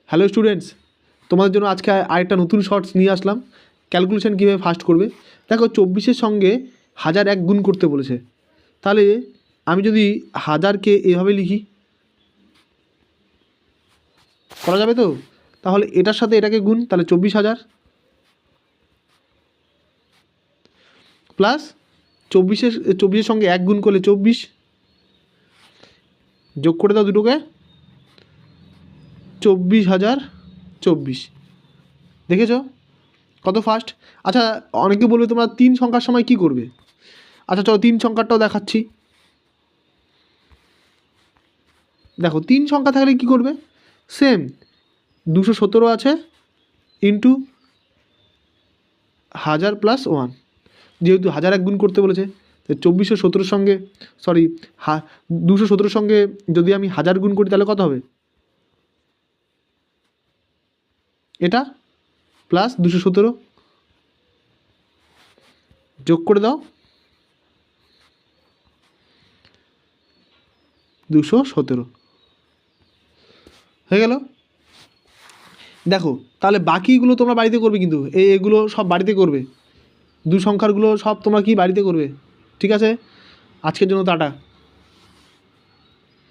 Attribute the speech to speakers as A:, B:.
A: Hello students, তোমাদের জন্য আজকে আরেকটা নতুন শর্টস নিয়ে আসলাম। ক্যালকুলেশন কীভাবে ফাস্ট করবে। দেখো 24-এর সঙ্গে 1001 গুণ করতে বলেছে। তাহলে আমি যদি 1000কে এভাবে লিখি, করা যাবে তো? তাহলে এটার সাথে এটাকে গুণ, তাহলে 24,000 প্লাস 24-এর সঙ্গে 1 গুণ করলে 24, যোগ করে দাও দুটোকে, 24,024। দেখেছ কত ফাস্ট? আচ্ছা, অনেকে বলবে তোমরা 3 সংখ্যার সময় কি করবে। আচ্ছা চলো 3 সংখ্যাটাও দেখাচ্ছি। দেখো 3 সংখ্যা থাকলে কি করবে, সেম 217 আছে ইন্টু 1000 প্লাস 1, যেহেতু 1001 গুণ করতে বলেছে, 2417 সঙ্গে 217 সঙ্গে যদি আমি 1000 গুণ করি তাহলে কত হবে, এটা প্লাস 217 যোগ করে দাও 217 হয়ে গেল। দেখো তাহলে বাকিগুলো তোমরা বাড়িতে করবে, কিন্তু এগুলো সব বাড়িতে করবে, 2 সংখ্যারগুলো সব তোমরা কি বাড়িতে করবে। ঠিক আছে, আজকের জন্য টাটা।